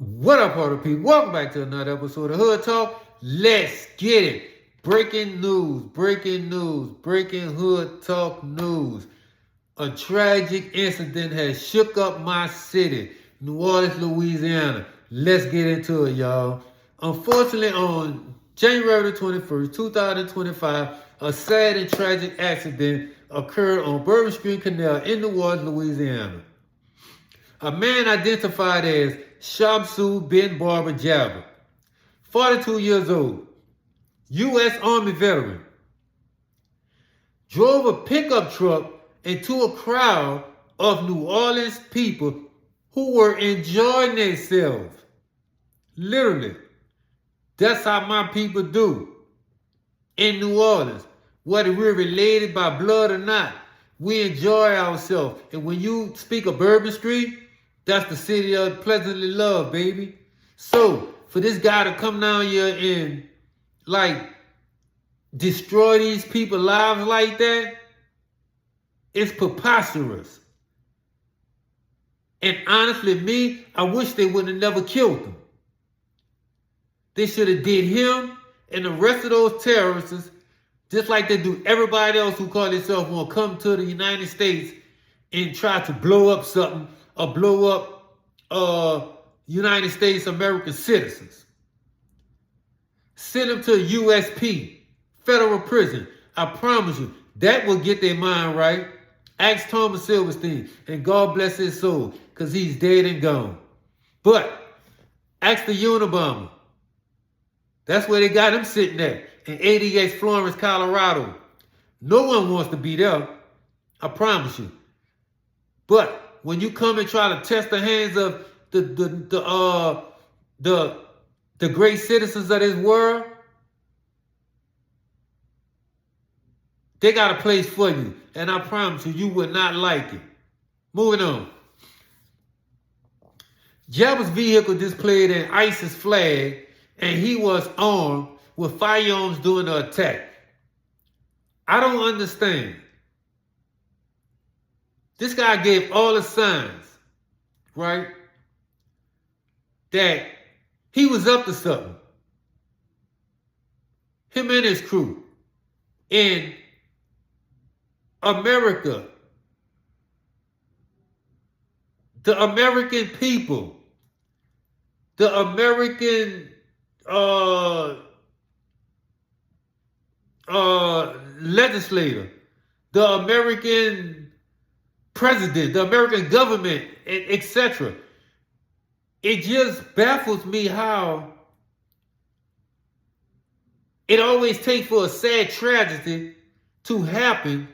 What up, party people? Welcome back to another episode of Hood Talk. Let's get it. Breaking news, breaking news, breaking Hood Talk news. A tragic incident has shook up my city, New Orleans, Louisiana. Let's get into it, y'all. Unfortunately, on January the 21st, 2025, a sad and tragic accident occurred on Bourbon Street Canal in New Orleans, Louisiana. A man identified as Shamsu bin Barber Jabber, 42 years old, U.S. Army veteran, drove a pickup truck into a crowd of New Orleans people who were enjoying themselves. Literally, that's how my people do in New Orleans. Whether we're related by blood or not, we enjoy ourselves. And when you speak of Bourbon Street, that's the city of pleasantly love, baby. So, for this guy to come down here and, destroy these people's lives like that, it's preposterous. And honestly, me, I wish they would have never killed him. They should have did him and the rest of those terrorists just like they do everybody else who call themselves want to come to the United States and try to blow up something or blow up United States American citizens. Send them to USP, federal prison. I promise you, that will get their mind right. Ask Thomas Silverstein, and God bless his soul, because he's dead and gone. But ask the Unabomber. That's where they got him sitting at, in 88 Florence, Colorado. No one wants to be there, I promise you. But when you come and try to test the hands of the great citizens of this world, they got a place for you. And I promise you, you would not like it. Moving on. Jabber's vehicle displayed an ISIS flag, and he was armed with firearms during the attack. I don't understand. This guy gave all the signs, right, that he was up to something. Him and his crew. In America, the American people, the American legislator, the American president, the American government, etc. It just baffles me how it always takes for a sad tragedy to happen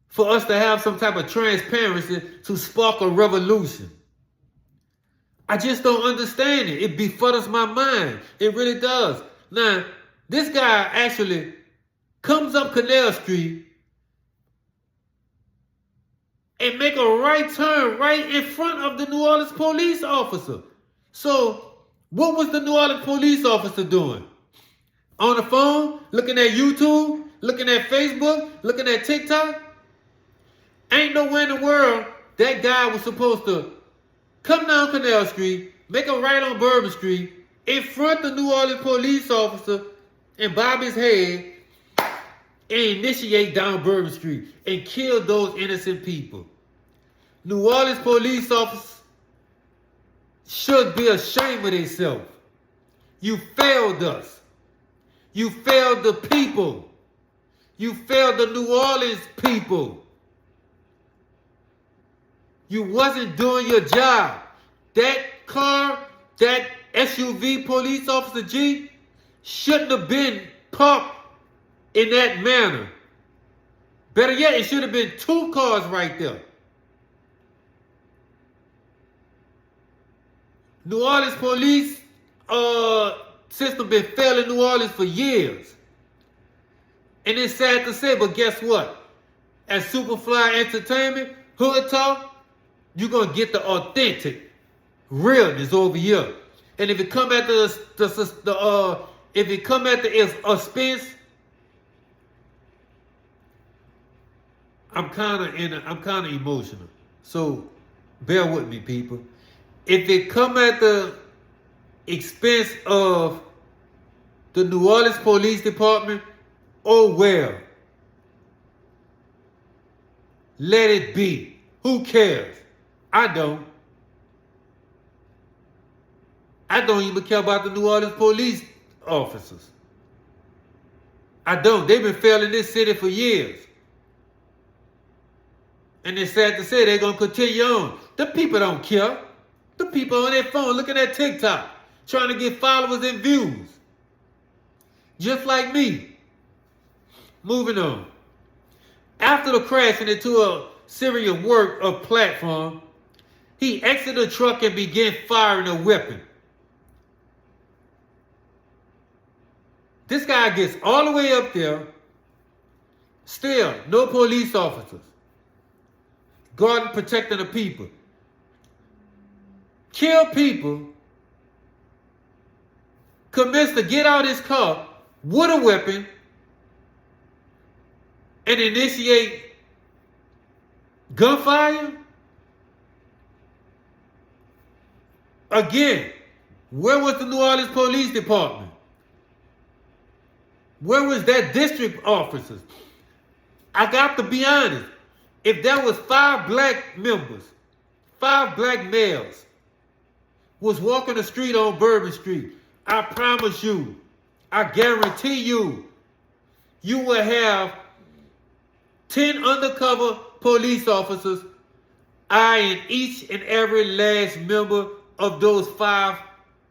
for us to have some type of transparency to spark a revolution. I just don't understand it. It befuddles my mind. It really does. Now, this guy actually comes up Canal Street and make a right turn right in front of the New Orleans police officer. So, what was the New Orleans police officer doing? On the phone, looking at YouTube, looking at Facebook, looking at TikTok? Ain't nowhere in the world that guy was supposed to come down Canal Street, make a right on Bourbon Street, in front of the New Orleans police officer and bob his head and initiate down Bourbon Street and kill those innocent people. New Orleans police officers should be ashamed of themselves. You failed us. You failed the people. You failed the New Orleans people. You wasn't doing your job. That car, that SUV police officer Jeep, shouldn't have been parked in that manner. Better yet, it should have been two cars right there. New Orleans police system been failing New Orleans for years. And it's sad to say, but guess what? At Superfly Entertainment, Hood Talk, you're going to get the authentic realness over here. And if it come at the expense, I'm kind of emotional. So bear with me, people. If it come at the expense of the New Orleans Police Department, oh well. Let it be. Who cares? I don't. I don't even care about the New Orleans police officers. I don't. They've been failing this city for years. And it's sad to say they're going to continue on. The people don't care. The people on their phone looking at TikTok, trying to get followers and views. Just like me. Moving on. After the crashing into a serial work of platform, he exited the truck and began firing a weapon. This guy gets all the way up there. Still, no police officers. Guarding, protecting the people. Kill people. Commits to get out his car with a weapon and initiate gunfire? Again, where was the New Orleans Police Department? Where was that district officers? I got to be honest. If there was 5 black members, 5 black males was walking the street on Bourbon Street, I promise you, I guarantee you, you will have 10 undercover police officers eyeing each and every last member of those 5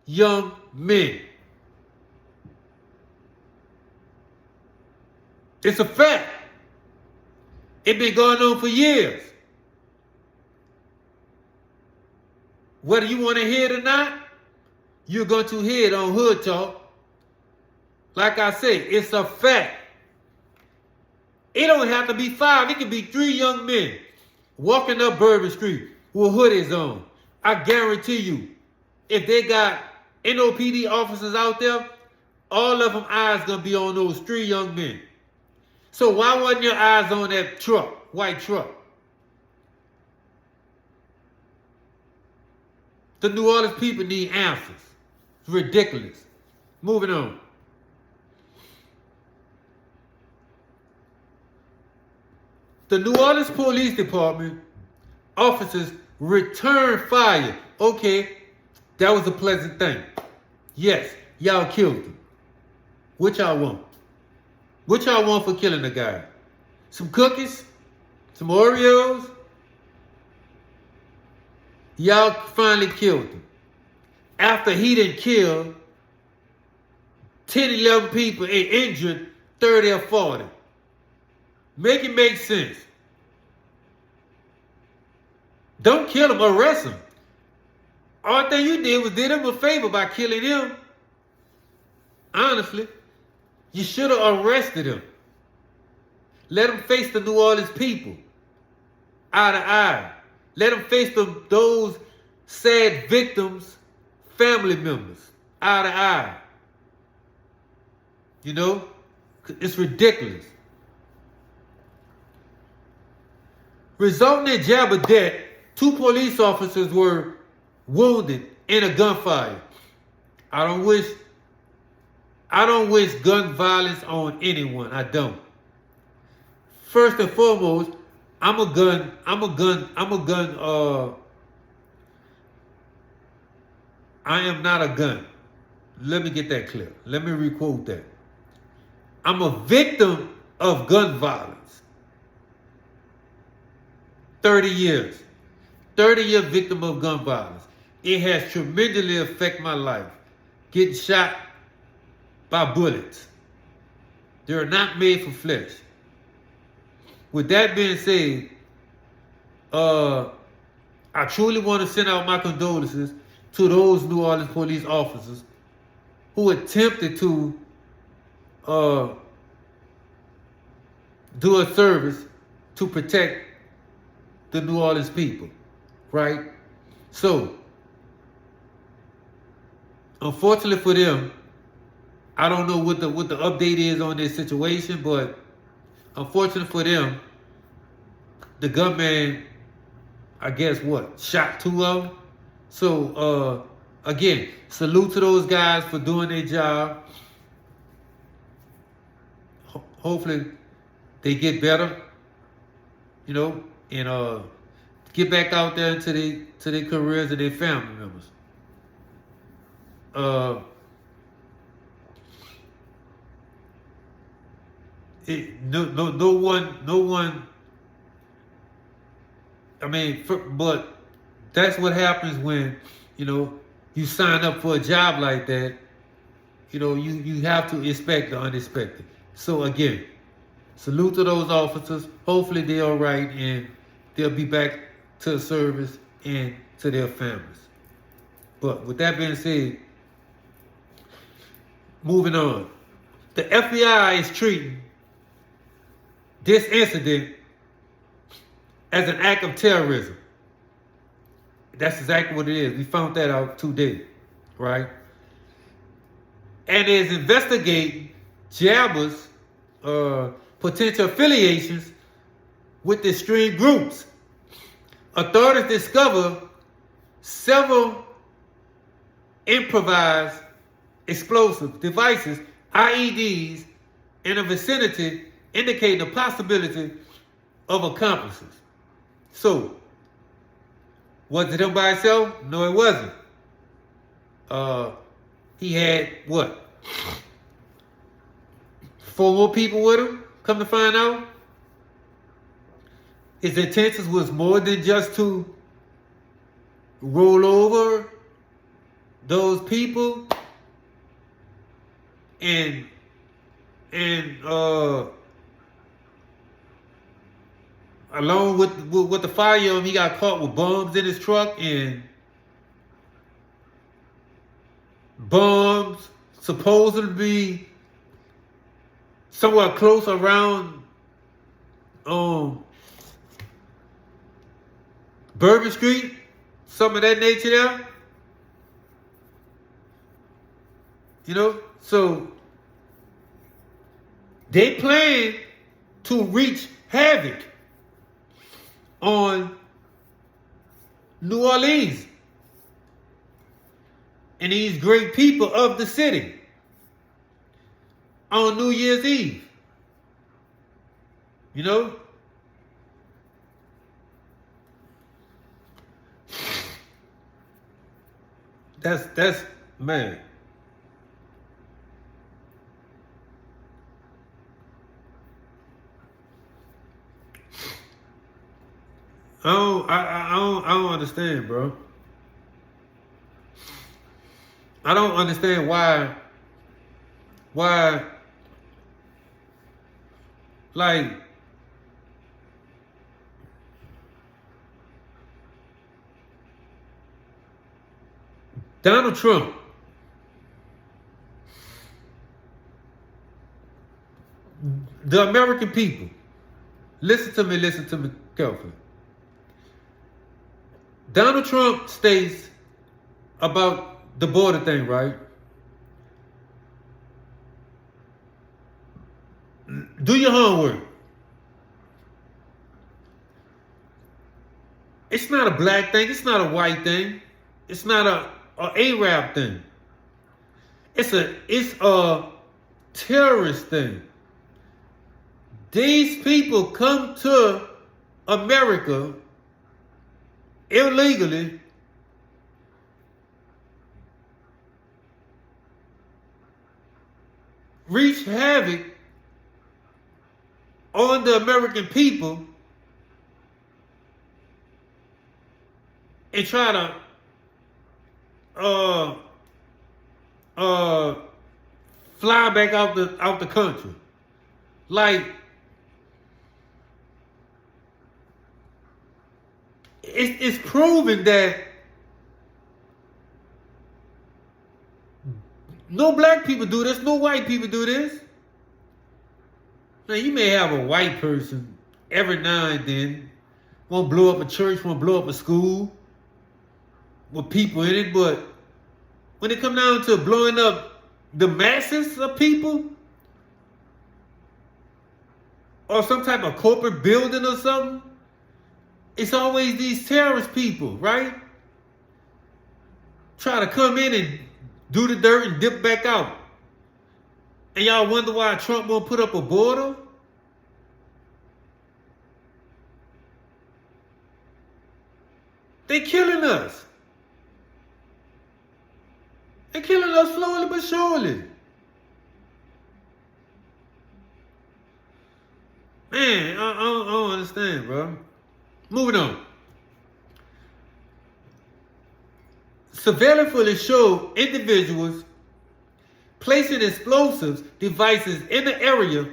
young men. It's a fact. It's been going on for years. Whether you want to hear it or not, you're going to hear it on Hood Talk. Like I say, it's a fact. It don't have to be 5. It can be 3 young men walking up Bourbon Street with hoodies on. I guarantee you, if they got NOPD officers out there, all of them eyes going to be on those 3 young men. So why wasn't your eyes on that truck, white truck? The New Orleans people need answers. It's ridiculous. Moving on. The New Orleans Police Department officers returned fire. Okay, that was a pleasant thing. Yes, y'all killed him. What y'all want? What y'all want for killing the guy? Some cookies? Some Oreos? Y'all finally killed him. After he done killed 10, 11 people and injured 30 or 40. Make it make sense. Don't kill him, arrest him. All thing you did was did him a favor by killing him. Honestly. You should have arrested him. Let him face the New Orleans people. Eye to eye. Let him face those sad victims, family members. Eye to eye. You know? It's ridiculous. Resulting in jab of death, 2 police officers were wounded in a gunfire. I don't wish gun violence on anyone. I don't. First and foremost, I am not a gun. Let me get that clear. Let me requote that. I'm a victim of gun violence. 30 years. 30-year victim of gun violence. It has tremendously affected my life. Getting shot by bullets. They're not made for flesh. With that being said, I truly want to send out my condolences to those New Orleans police officers who attempted to do a service to protect the New Orleans people, right? So, unfortunately for them, I don't know what the update is on this situation, but unfortunately for them, the gunman, I guess shot 2 of them. So again, salute to those guys for doing their job. Hopefully they get better, and get back out there to their careers and their family members. No one. I mean, but that's what happens when you sign up for a job like that. You have to expect the unexpected. So again, salute to those officers. Hopefully they're all right and they'll be back to the service and to their families. But with that being said, moving on. The FBI is treating this incident as an act of terrorism. That's exactly what it is. We found that out today, right? And is investigating Jabba's potential affiliations with extreme groups. Authorities discover several improvised explosive devices, IEDs, in the vicinity, indicating the possibility of accomplices. So, was it him by himself? No, it wasn't. He had what? 4 more people with him, come to find out. His intentions was more than just to roll over those people and along with the firearm, he got caught with bombs in his truck, and bombs supposedly be somewhere close around Bourbon Street, some of that nature there. So they plan to wreak havoc on New Orleans and these great people of the city on New Year's Eve. That's man. I don't understand, bro. I don't understand why like Donald Trump the American people, listen to me carefully. Donald Trump states about the border thing, right? Do your homework. It's not a black thing. It's not a white thing. It's not a Arab thing. It's a terrorist thing. These people come to America illegally wreak havoc on the American people and try to fly back out the country. Like, it's proven that no black people do this, no white people do this. Now, you may have a white person every now and then, won't blow up a church, won't blow up a school with people in it, but when it comes down to blowing up the masses of people or some type of corporate building or something, it's always these terrorist people, right? try to come in and do the dirt and dip back out. And y'all wonder why Trump won't put up a border? They killing us. They killing us slowly but surely. Man, I don't understand, bro. Moving on. Surveillance footage showed individuals placing explosives devices in the area,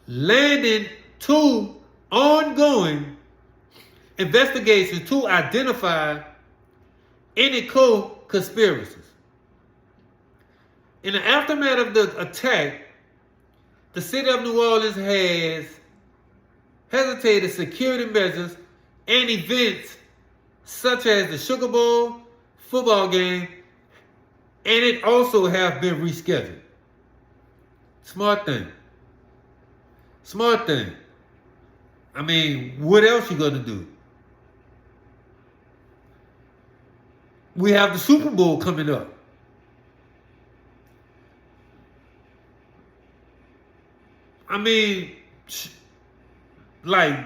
landing to ongoing investigations to identify any co-conspirators. In the aftermath of the attack, the city of New Orleans has hesitated security measures and events such as the Sugar Bowl football game, and it also have been rescheduled. Smart thing. Smart thing. I mean, what else you gonna do? We have the Super Bowl coming up. I mean, like,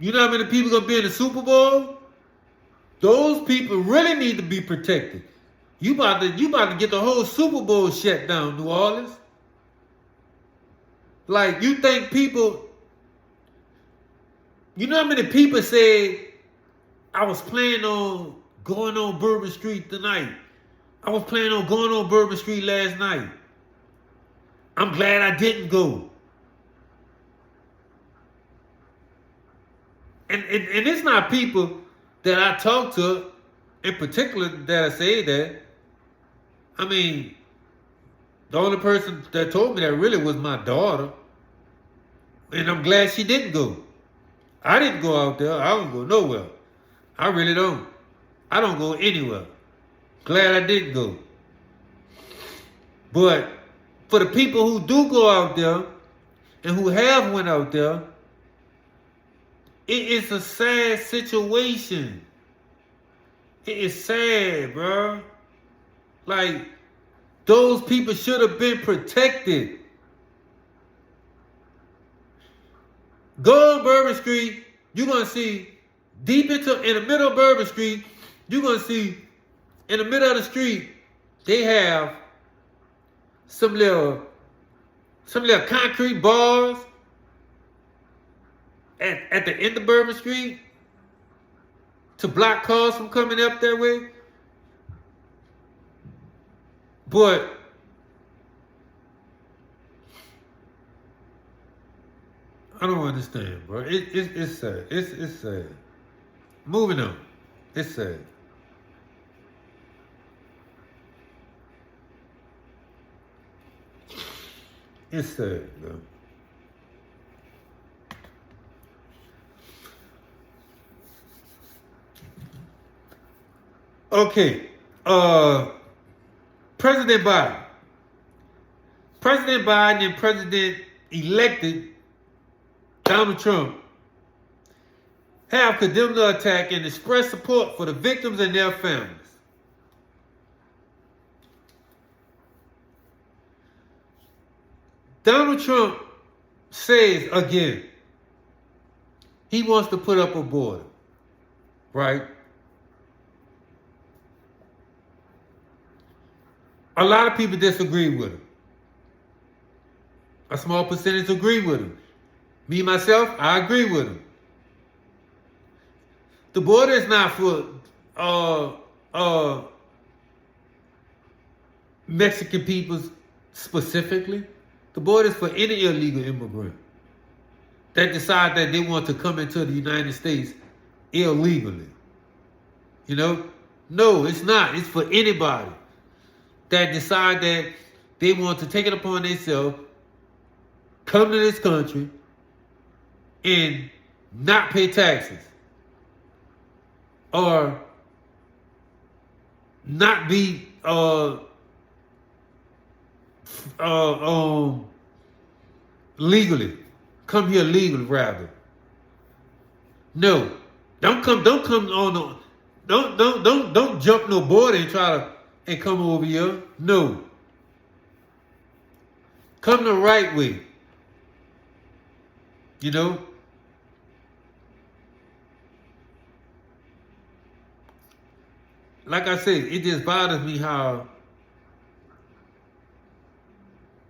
you know how many people gonna be in the Super Bowl? Those people really need to be protected. You about to get the whole Super Bowl shut down, New Orleans. Like, you think people, you know how many people say, I was planning on going on Bourbon Street tonight. I was planning on going on Bourbon Street last night. I'm glad I didn't go. And it's not people that I talk to in particular that I say that. I mean, the only person that told me that really was my daughter. And I'm glad she didn't go. I didn't go out there. I don't go nowhere. I really don't. I don't go anywhere. Glad I didn't go. But for the people who do go out there and who have went out there, it is a sad situation. It is sad, bro. Like, those people should have been protected. Go on Bourbon Street, you're going to see in the middle of Bourbon Street, you're going to see in the middle of the street, they have some little concrete bars at the end of Bourbon Street to block cars from coming up that way. But I don't understand, bro. It's sad. It's sad. Moving on. It's sad. It's sad, bro. Okay. President Biden and President-elected Donald Trump have condemned the attack and expressed support for the victims and their families. Donald Trump says again, he wants to put up a border, right? A lot of people disagree with him. A small percentage agree with him. Me, myself, I agree with him. The border is not for Mexican people specifically. The border is for any illegal immigrant that decide that they want to come into the United States illegally. You know? No, it's not. It's for anybody that decide that they want to take it upon themselves, come to this country, and not pay taxes, or not be legally, come here legally rather. No, don't come on Don't jump no border and try to and come over here. No. Come the right way. You know? Like I said, it just bothers me how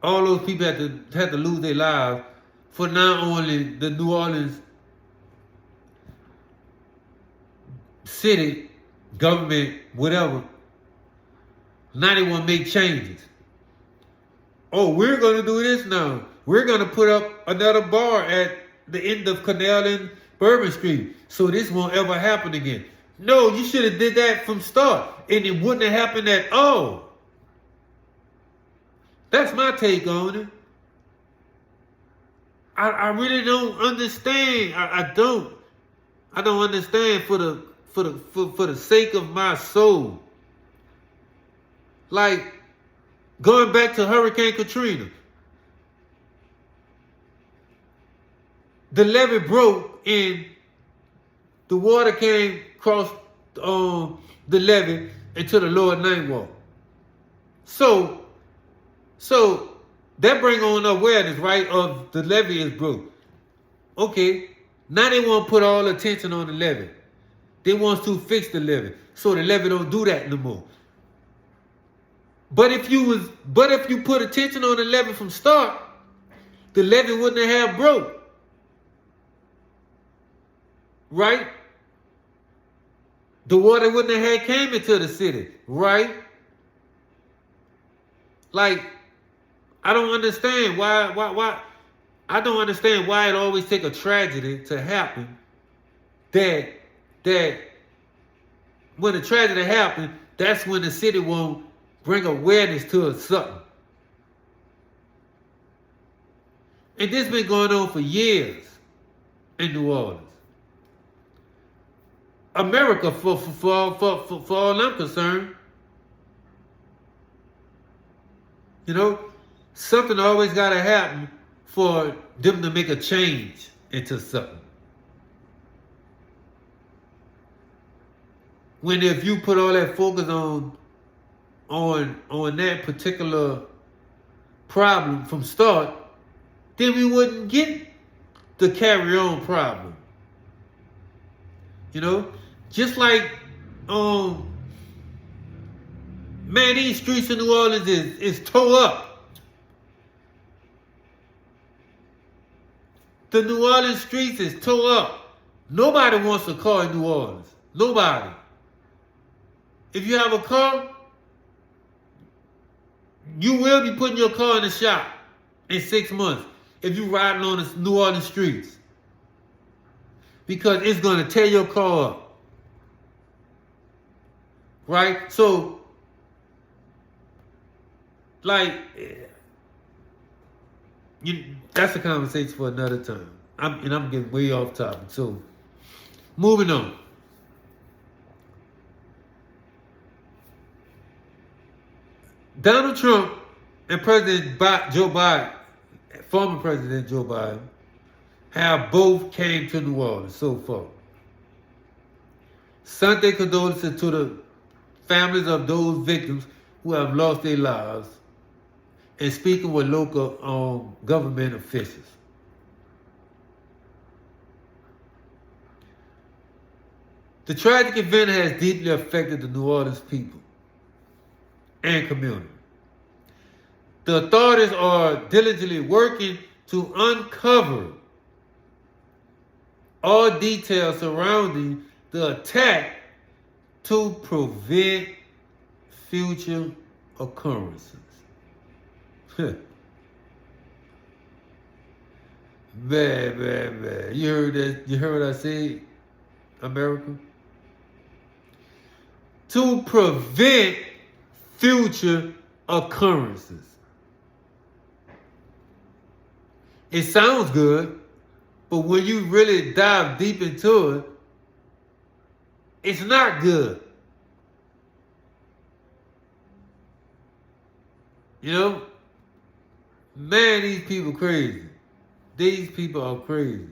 all those people had to lose their lives for not only the New Orleans city, government, whatever. Now they want to make changes. Oh, we're going to do this now. We're going to put up another bar at the end of Canal and Bourbon Street, so this won't ever happen again. No, you should have did that from start, and it wouldn't have happened at all. That's my take on it. I really don't understand. I don't understand for the sake of my soul. Like going back to Hurricane Katrina. The levee broke and the water came across the levee into the lower ninth wall. So that bring on awareness, right, of the levee is broke. Okay, now they want to put all attention on the levee. They want to fix the levee, so the levee don't do that no more. But if you put attention on the levee from start, the levee wouldn't have broke. Right? The water wouldn't have had came into the city, right? Like, I don't understand why I don't understand why it always take a tragedy to happen that when a tragedy happens, that's when the city won't bring awareness to something. And this been going on for years in New Orleans. America, for all I'm concerned, you know, something always got to happen for them to make a change into something. When if you put all that focus on that particular problem from start, then we wouldn't get the carry-on problem. You know, just like, man, these streets in New Orleans is tore up. The New Orleans streets is tore up. Nobody wants a car in New Orleans. Nobody. If you have a car, you will be putting your car in the shop in 6 months if you're riding on the New Orleans streets. Because it's going to tear your car up. Right? So, like, that's a conversation for another time. I'm getting way off topic. So, moving on. Donald Trump and President Joe Biden, former President Joe Biden, have both came to New Orleans so far. Sent their condolences to the families of those victims who have lost their lives and speaking with local government officials. The tragic event has deeply affected the New Orleans people and community. The authorities are diligently working to uncover all details surrounding the attack to prevent future occurrences. Man. You heard that? You heard what I said, America? To prevent future occurrences. It sounds good, but when you really dive deep into it, it's not good. You know? Man, these people crazy. These people are crazy.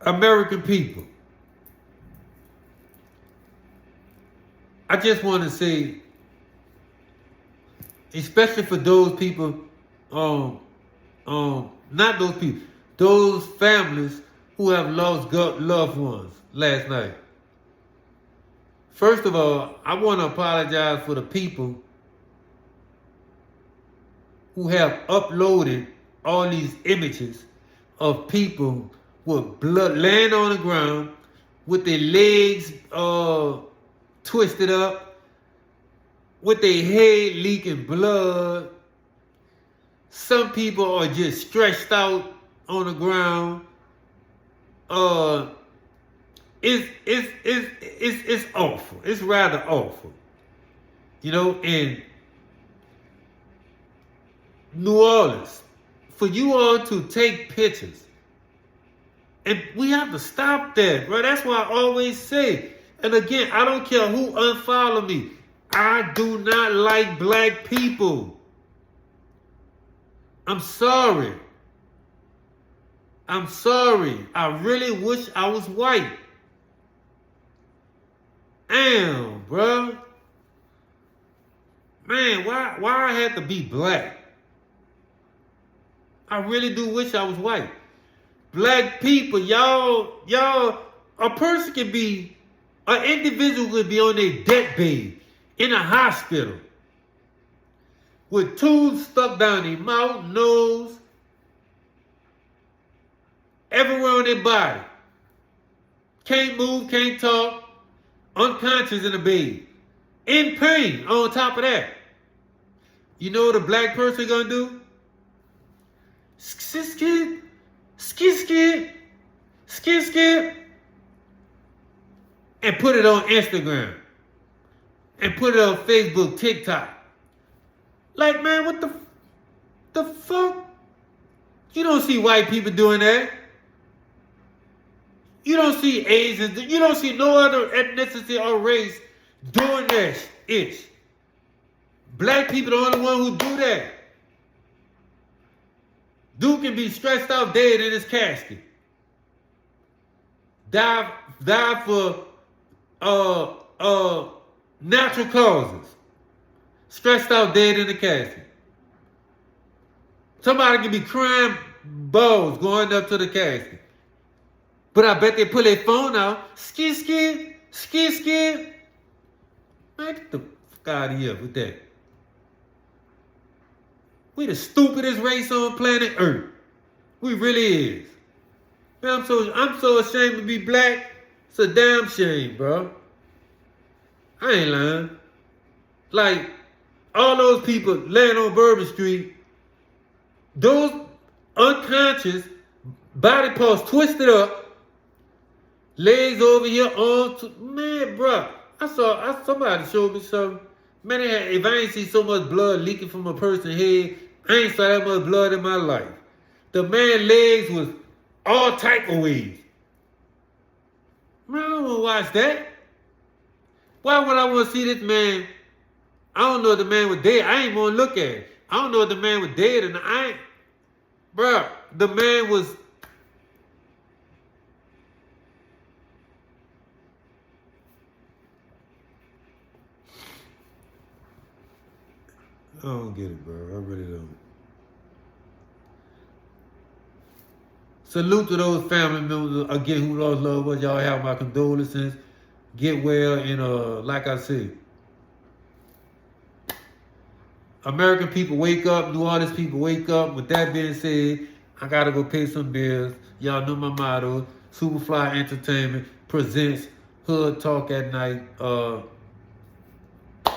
American people, I just want to say, especially for those people, not those people, those families who have lost loved ones last night. First of all, I want to apologize for the people who have uploaded all these images of people with blood laying on the ground with their legs twisted up, with their head leaking blood. Some people are just stretched out on the ground. It's awful. It's rather awful. You know, in New Orleans, for you all to take pictures, and we have to stop that, bro. That's why I always say, and again, I don't care who unfollow me. I do not like black people. I'm sorry. I'm sorry. I really wish I was white. Damn, bro. Man, why I had to be black? I really do wish I was white. Black people, y'all, a person can be, an individual could be on their deathbed in a hospital with tubes stuck down their mouth, nose, everywhere on their body. Can't move, can't talk, unconscious in the bed, in pain on top of that. You know what a black person gonna do? Skid, and put it on Instagram, and put it on Facebook, TikTok. Like, man, what the fuck? You don't see white people doing that. You don't see Asians, you don't see no other ethnicity or race doing that shit. Black people are the only one who do that. Dude can be stressed out dead in his casket. Die for natural causes. Stressed out dead in the casket. Somebody can be crying balls going up to the casket. But I bet they pull their phone out. Skid. Man, get the fuck out of here with that. We the stupidest race on planet Earth. We really is. Man, I'm so ashamed to be black. It's a damn shame, bro. I ain't lying. Like, all those people laying on Bourbon Street, those unconscious, body parts twisted up, legs over here, arms, man, bro. Somebody showed me something. Man, if I ain't see so much blood leaking from a person's head, I ain't saw that much blood in my life. The man's legs was all type of ways. Man, I don't want to watch that. Why would I want to see this man? I don't know if the man was dead. I ain't want to look at it. I don't know if the man was dead or not. Bro, the man was... I don't get it, bro. I really don't. Salute to those family members, again, who lost loved ones. Y'all have my condolences. Get well, and like I said, American people wake up. New Orleans people wake up. With that being said, I got to go pay some bills. Y'all know my motto. Superfly Entertainment presents Hood Talk at Night.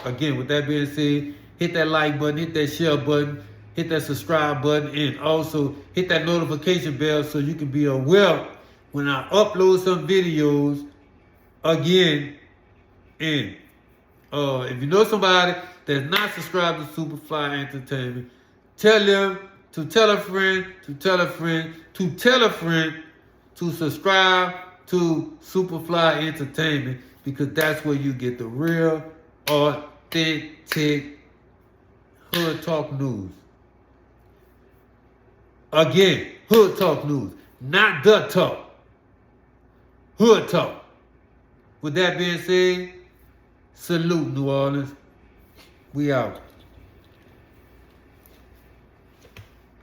Again, with that being said, hit that like button, hit that share button, hit that subscribe button, and also hit that notification bell so you can be aware when I upload some videos again. And if you know somebody that's not subscribed to Superfly Entertainment, tell them to tell a friend, to tell a friend, to tell a friend to subscribe to Superfly Entertainment, because that's where you get the real, authentic Hood Talk News. Again, Hood Talk News, not the talk. Hood talk. With that being said, salute New Orleans. We out.